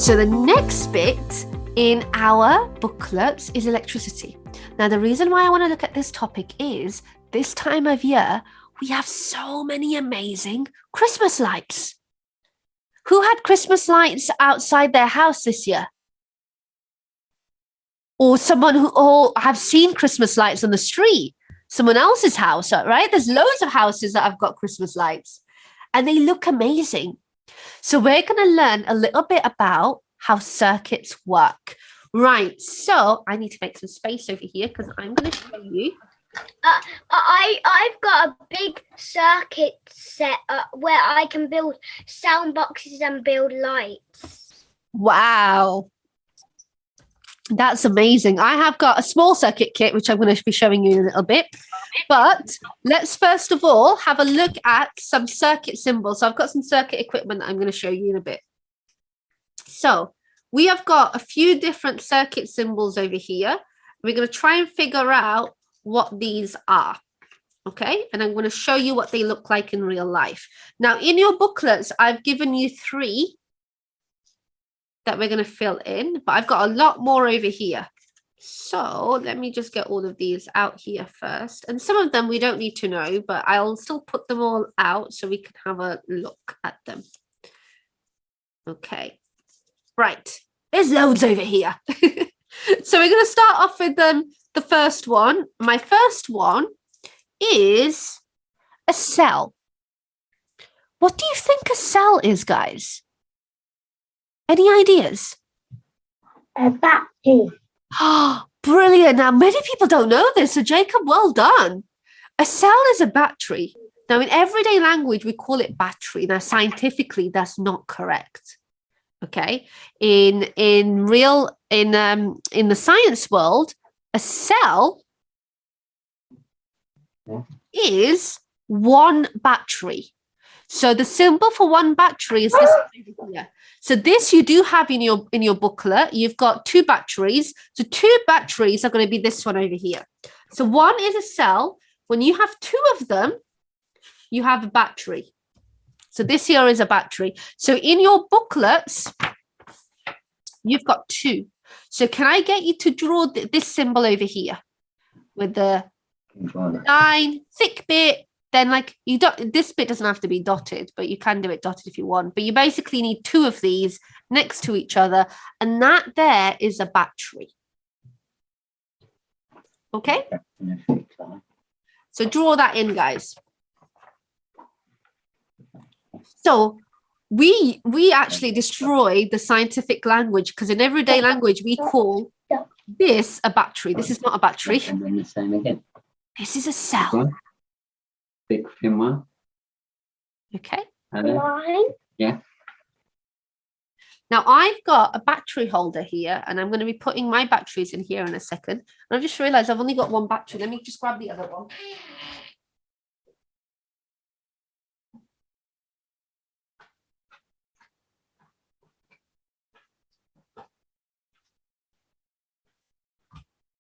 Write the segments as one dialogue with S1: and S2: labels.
S1: So the next bit in our booklets is electricity. Now, the reason why I want to look at this topic is this time of year, we have so many amazing Christmas lights. Who had Christmas lights outside their house this year? Or someone who have seen Christmas lights on the street, someone else's house, right? There's loads of houses that have got Christmas lights and they look amazing. So we're going to learn a little bit about how circuits work. Right, so I need to make some space over here because I'm going to show you.
S2: I've got a big circuit set where I can build sound boxes and build lights.
S1: Wow. That's amazing. I have got a small circuit kit, which I'm going to be showing you in a little bit. But let's first of all have a look at some circuit symbols. So I've got some circuit equipment that I'm going to show you in a bit. So we have got a few different circuit symbols over here. We're going to try and figure out what these are. Okay, and I'm going to show you what they look like in real life. Now, in your booklets, I've given you 3 that we're going to fill in, but I've got a lot more over here. So let me just get all of these out here first. And some of them we don't need to know, but I'll still put them all out so we can have a look at them. Okay, right. There's loads over here. So we're going to start off with the first one. My first one is a cell. What do you think a cell is, guys? Any ideas?
S2: A battery.
S1: Oh, brilliant. Now, many people don't know this. So, Jacob, well done. A cell is a battery. Now, in everyday language, we call it battery. Now, scientifically, that's not correct. Okay. In the science world, a cell is one battery. So the symbol for one battery is this over here. So this you do have in your booklet. You've got 2 batteries. So 2 batteries are going to be this one over here. So one is a cell. When you have 2 of them, you have a battery. So this here is a battery. So in your booklets, you've got 2. So can I get you to draw this symbol over here with the line, thick bit? Then like you don't, this bit doesn't have to be dotted, but you can do it dotted if you want. But you basically need 2 of these next to each other. And that there is a battery. Okay. So draw that in, guys. So we actually destroy the scientific language because in everyday language, we call this a battery. This is not a battery. This is a cell.
S3: Big thin one.
S1: Okay.
S2: Line.
S3: Yeah.
S1: Now I've got a battery holder here and I'm going to be putting my batteries in here in a second. And I just realized I've only got one battery. Let me just grab the other one.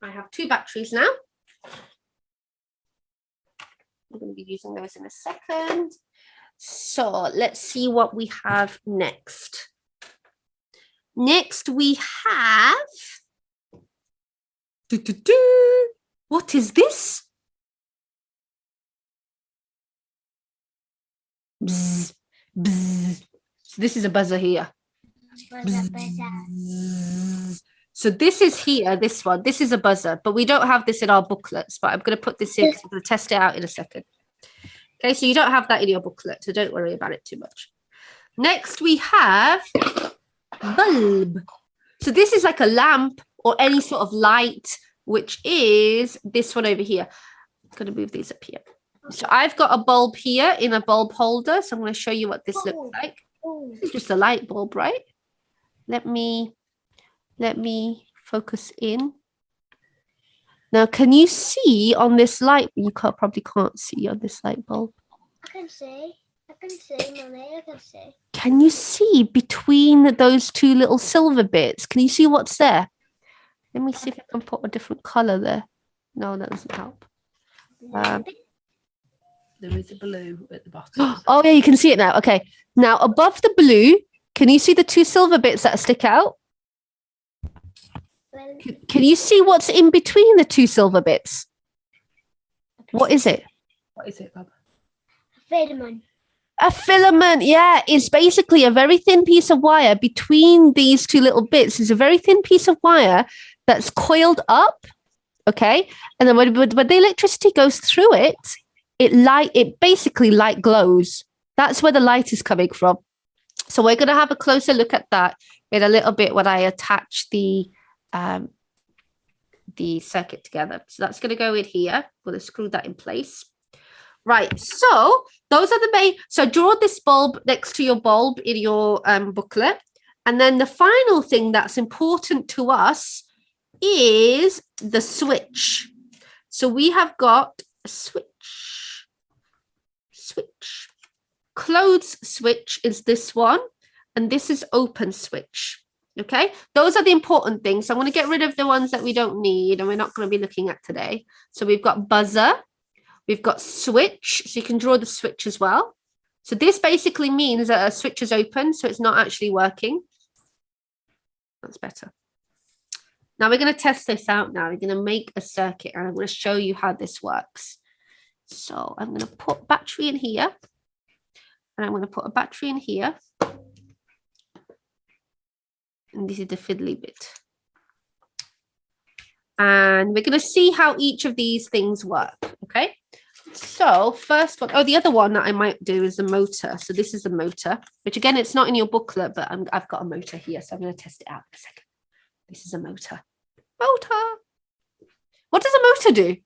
S1: I have 2 batteries now. I'm going to be using those in a second. So let's see what we have next. Next we have... What is this? Bzz, bzz. So this is a buzzer here. Bzz. So this is here, this one. This is a buzzer, but we don't have this in our booklets. But I'm going to put this in because I'm going to test it out in a second. Okay, so you don't have that in your booklet, so don't worry about it too much. Next, we have bulb. So this is like a lamp or any sort of light, which is this one over here. I'm going to move these up here. So I've got a bulb here in a bulb holder. So I'm going to show you what this looks like. This is just a light bulb, right? Let me focus in. Now, can you see on this light? You probably can't see on this light bulb.
S2: I can see, Mummy, I can see.
S1: Can you see between those 2 little silver bits? Can you see what's there? Let me see if I can put a different color there. No, that doesn't help.
S4: There is a blue at the bottom.
S1: Oh, yeah, you can see it now. Okay. Now, above the blue, Can you see the two silver bits that stick out?
S2: Well,
S1: Can you see what's in between the two silver bits? What is it?
S4: What is it, Bob?
S2: filament.
S1: A filament, yeah, it's basically a very thin piece of wire between these two little bits. It's a very thin piece of wire that's coiled up, okay? And then when the electricity goes through it, it basically light glows. That's where the light is coming from. So we're going to have a closer look at that in a little bit when I attach the circuit together. So that's going to go in here. We'll screw that in place. Right, so those are the main. So draw this bulb next to your bulb in your booklet. And then the final thing that's important to us is the switch. So we have got a switch. Closed switch is this one. And this is open switch. Okay, those are the important things. So I'm going to get rid of the ones that we don't need and we're not going to be looking at today. So we've got buzzer. We've got switch, so you can draw the switch as well. So this basically means that a switch is open, so it's not actually working. That's better. Now we're going to test this out now. We're going to make a circuit and I'm going to show you how this works. So I'm going to put battery in here. And I'm going to put a battery in here. And this is the fiddly bit. And we're going to see how each of these things work, okay? So first one, the other one that I might do is the motor. So this is the motor, which again, it's not in your booklet, but I've got a motor here. So I'm going to test it out in a second. This is a motor. Motor. What does a motor do?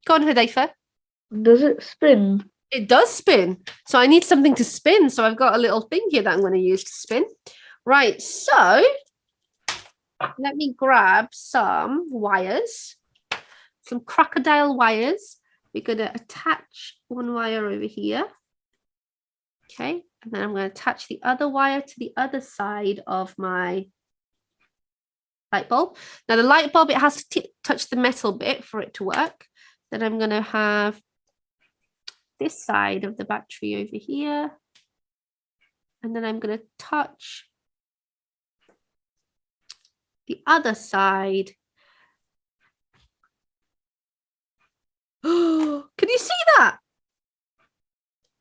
S1: Go on, Hudayfa.
S4: Does it spin?
S1: It does spin. So I need something to spin. So I've got a little thing here that I'm going to use to spin. Right, so let me grab some wires, some crocodile wires. We're going to attach one wire over here. Okay, and then I'm going to attach the other wire to the other side of my light bulb. Now the light bulb, it has to touch the metal bit for it to work. Then I'm going to have this side of the battery over here. And then I'm going to touch the other side. Oh, can you see that?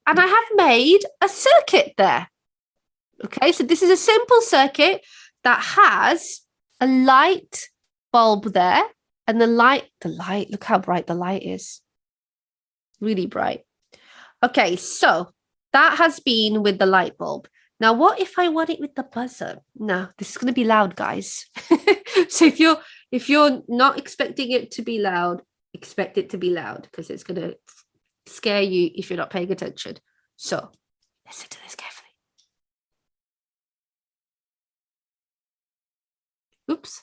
S1: And I have made a circuit there. Okay, so this is a simple circuit that has a light bulb there. And the light, look how bright the light is. Really bright. Okay, so that has been with the light bulb. Now, what if I want it with the buzzer? No, this is going to be loud, guys. So if you're not expecting it to be loud, expect it to be loud because it's going to scare you if you're not paying attention. So listen to this carefully. Oops.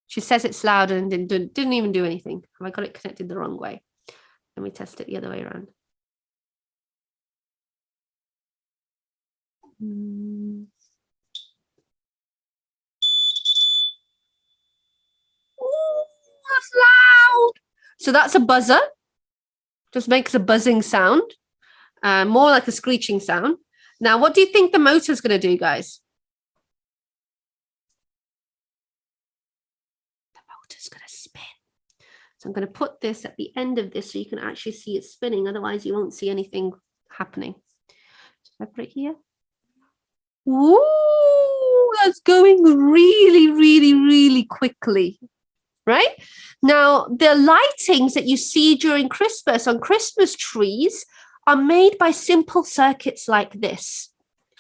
S1: She says it's loud and didn't even do anything. Have I got it connected the wrong way? Let me test it the other way around. Ooh, that's loud. So that's a buzzer. Just makes a buzzing sound. More like a screeching sound. Now, what do you think the motor is going to do, guys? The motor's going to spin. So I'm going to put this at the end of this so you can actually see it spinning. Otherwise, you won't see anything happening. So if I put it here. Ooh, that's going really, really, really quickly, right? Now, the lightings that you see during Christmas on Christmas trees are made by simple circuits like this.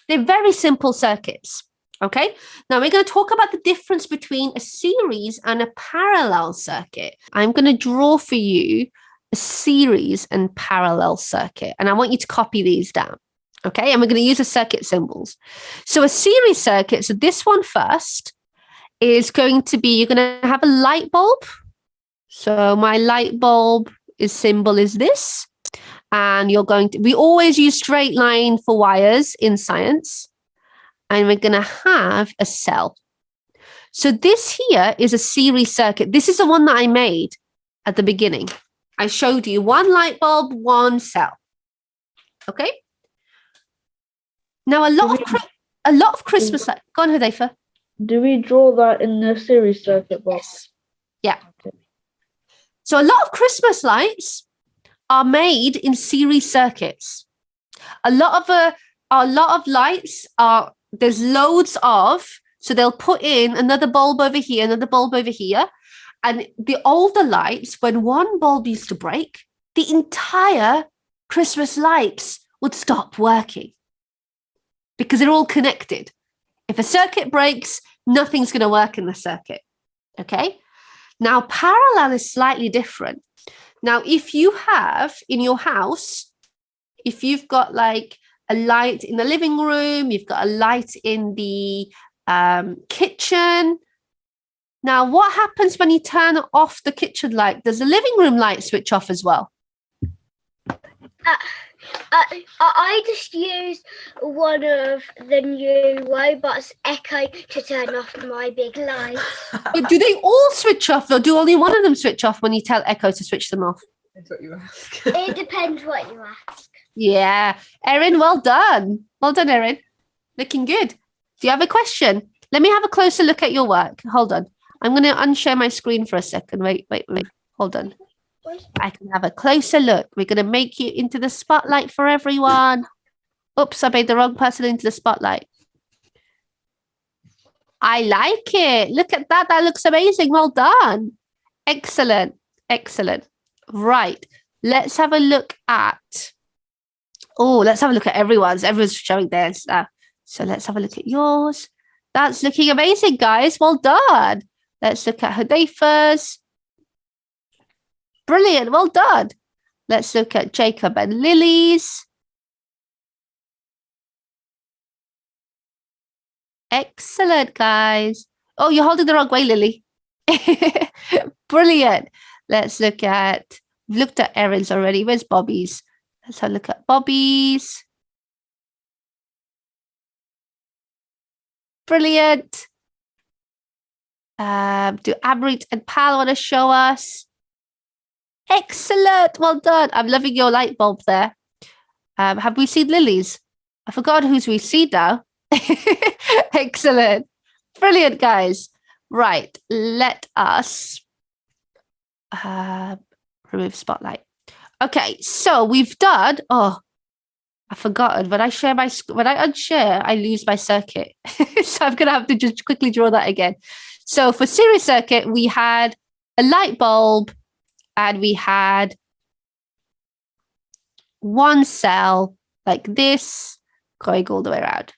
S1: They're very simple circuits, okay? Now, we're going to talk about the difference between a series and a parallel circuit. I'm going to draw for you a series and parallel circuit, and I want you to copy these down. Okay, and we're going to use the circuit symbols. So a series circuit, so this one first is going to be, you're going to have a light bulb. So my light bulb symbol is this. And you're going to, we always use straight line for wires in science. And we're going to have a cell. So this here is a series circuit. This is the one that I made at the beginning. I showed you one light bulb, one cell. Okay. Now, a lot of Christmas lights. Go on, Hudayfa.
S4: Do we draw that in the series circuit box?
S1: Yes. Yeah. So a lot of Christmas lights are made in series circuits. A lot of lights are, there's loads of, so they'll put in another bulb over here, another bulb over here. And the older lights, when one bulb used to break, the entire Christmas lights would stop working because they're all connected. If a circuit breaks, nothing's going to work in the circuit. Okay. Now, parallel is slightly different. Now, if you have in your house, if you've got like a light in the living room, you've got a light in the kitchen. Now, what happens when you turn off the kitchen light? Does the living room light switch off as well?
S2: I just used one of the new robots, Echo, to turn off my big lights.
S1: But do they all switch off, or do only one of them switch off when you tell Echo to switch them off?
S5: That's what you ask.
S2: It depends what you ask.
S1: Yeah. Erin, well done. Well done, Erin. Looking good. Do you have a question? Let me have a closer look at your work. Hold on. I'm going to unshare my screen for a second. Wait. Hold on. I can have a closer look. We're going to make you into the spotlight for everyone. Oops, I made the wrong person into the spotlight. I like it. Look at that. That looks amazing. Well done. Excellent. Excellent. Right. Let's have a look at... let's have a look at everyone's. Everyone's showing theirs. So let's have a look at yours. That's looking amazing, guys. Well done. Let's look at Hudayfa's. Brilliant. Well done. Let's look at Jacob and Lily's. Excellent, guys. Oh, you're holding the wrong way, Lily. Brilliant. Let's look at, we've looked at Erin's already. Where's Bobby's? Let's have a look at Bobby's. Brilliant. Do Amrit and Pal want to show us? Excellent. Well done. I'm loving your light bulb there. Have we seen Lily's? I forgot who's we've seen now. Excellent. Brilliant, guys. Right. Let us remove spotlight. Okay. So we've done. Oh, I've forgotten. When I unshare, I lose my circuit. So I'm going to have to just quickly draw that again. So for series circuit, we had a light bulb and we had one cell like this going all the way around.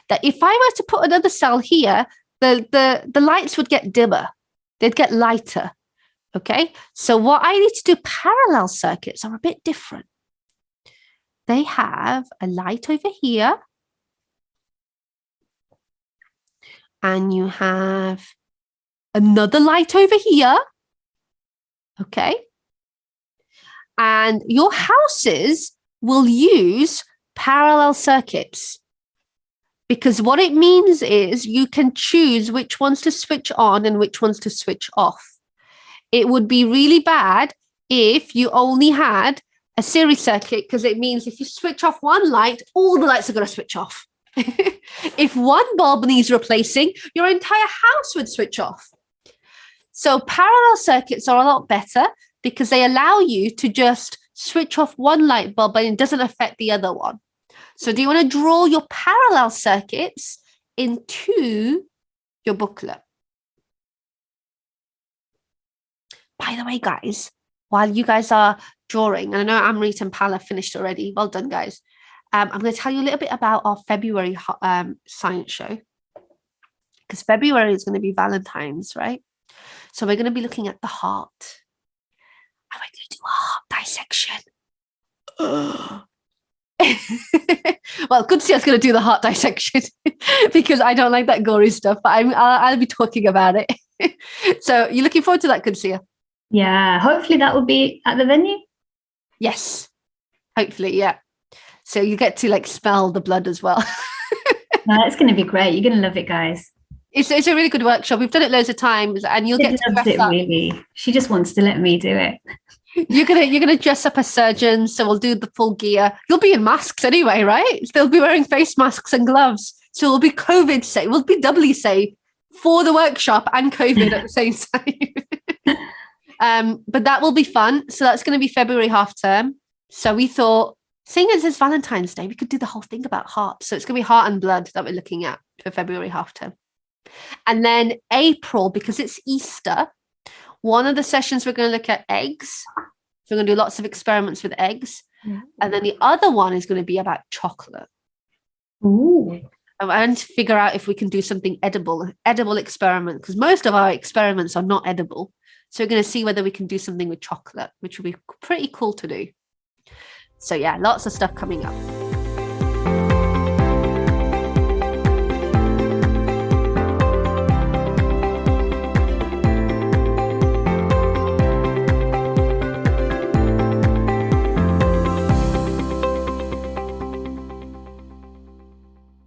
S1: That if I were to put another cell here, the lights would get dimmer. They'd get lighter. Okay. So what I need to do, parallel circuits are a bit different. They have a light over here. And you have another light over here. Okay. And your houses will use parallel circuits. Because what it means is you can choose which ones to switch on and which ones to switch off. It would be really bad if you only had a series circuit, because it means if you switch off one light, all the lights are going to switch off. If one bulb needs replacing, your entire house would switch off. So parallel circuits are a lot better because they allow you to just switch off one light bulb and it doesn't affect the other one. So do you want to draw your parallel circuits into your booklet? By the way, guys, while you guys are drawing, and I know Amrit and Pal have finished already. Well done, guys. I'm going to tell you a little bit about our February science show. Because February is going to be Valentine's, right? So we're going to be looking at the heart. And we're going to do a heart dissection. Well, Kunsia's going to do the heart dissection because I don't like that gory stuff, but I'll be talking about it. So you're looking forward to that, Kunsia?
S6: Yeah, hopefully that will be at the venue.
S1: Yes, hopefully, yeah. So you get to like smell the blood as well.
S6: No, it's going to be great. You're going to love it, guys.
S1: It's a really good workshop. We've done it loads of times, and you'll get to dress
S6: it
S1: up.
S6: really. She just wants to let me do it.
S1: You're gonna dress up as surgeons, so we'll do the full gear. You'll be in masks anyway, right? They'll be wearing face masks and gloves. So we'll be COVID safe. We'll be doubly safe for the workshop and COVID at the same time. But that will be fun. So that's going to be February half term. So we thought, seeing as it's Valentine's Day, we could do the whole thing about hearts. So it's going to be heart and blood that we're looking at for February half term. And then April, because it's Easter, one of the sessions we're going to look at eggs. So we're going to do lots of experiments with eggs. And then the other one is going to be about chocolate.
S6: Ooh.
S1: I want to figure out if we can do something edible experiment, because most of our experiments are not edible. So we're going to see whether we can do something with chocolate, which will be pretty cool to do. So yeah, lots of stuff coming up.